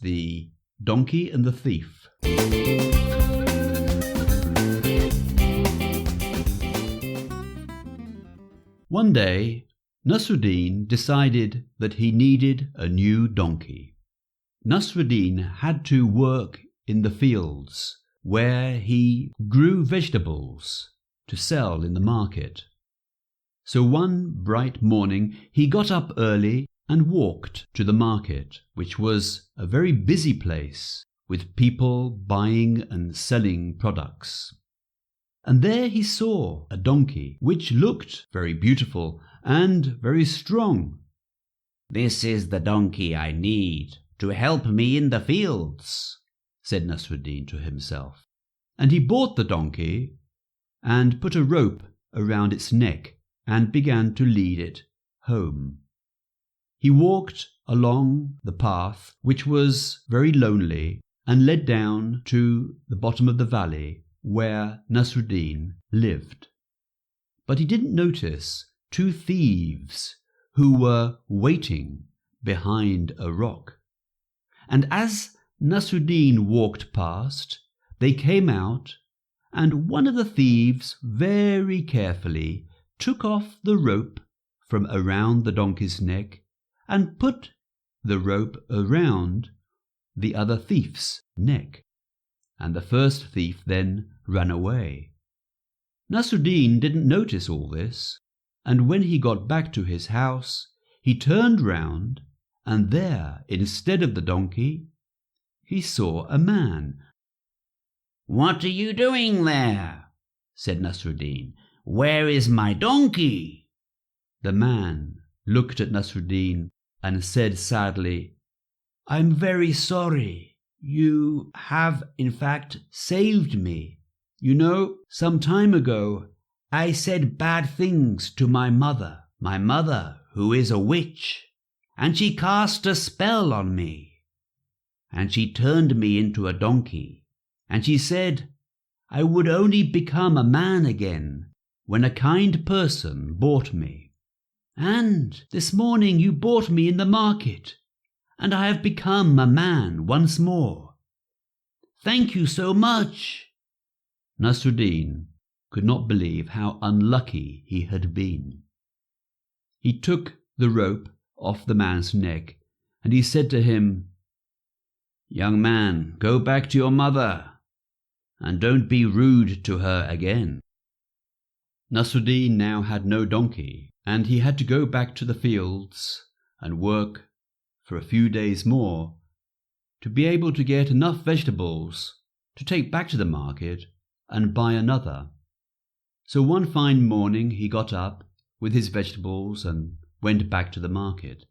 The Donkey and the Thief. One day, Nasruddin decided that he needed a new donkey. Nasruddin had to work in the fields where he grew vegetables to sell in the market. So one bright morning he got up early and walked to the market, which was a very busy place with people buying and selling products. And there he saw a donkey which looked very beautiful and very strong. "This is the donkey I need to help me in the fields," said Nasruddin to himself. And he bought the donkey and put a rope around its neck and began to lead it home. He walked along the path, which was very lonely, and led down to the bottom of the valley where Nasruddin lived. But he didn't notice two thieves who were waiting behind a rock. And as Nasruddin walked past, they came out, and one of the thieves very carefully took off the rope from around the donkey's neck and put the rope around the other thief's neck. And the first thief then ran away. Nasruddin didn't notice all this, and when he got back to his house, he turned round, and there, instead of the donkey, he saw a man. "What are you doing there?" said Nasruddin. "Where is my donkey?" The man looked at Nasruddin and said sadly, "I'm very sorry. You have, in fact, saved me. You know, some time ago, I said bad things to my mother who is a witch, and she cast a spell on me, and she turned me into a donkey, and she said I would only become a man again when a kind person bought me. And this morning you bought me in the market, and I have become a man once more. Thank you so much." Nasruddin could not believe how unlucky he had been. He took the rope off the man's neck, and he said to him, "Young man, go back to your mother, and don't be rude to her again." Nasruddin now had no donkey, and he had to go back to the fields and work for a few days more to be able to get enough vegetables to take back to the market and buy another. So one fine morning he got up with his vegetables and went back to the market.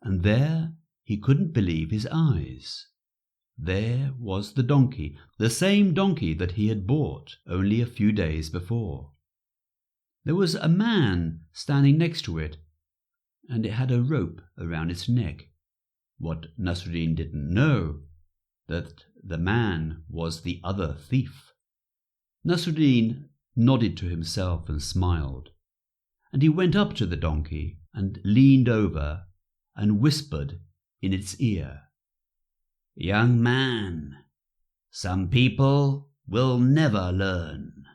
And there he couldn't believe his eyes. There was the donkey, the same donkey that he had bought only a few days before. There was a man standing next to it, and it had a rope around its neck. What Nasruddin didn't know, that the man was the other thief. Nasruddin nodded to himself and smiled, and he went up to the donkey and leaned over and whispered in its ear, "Young man, some people will never learn."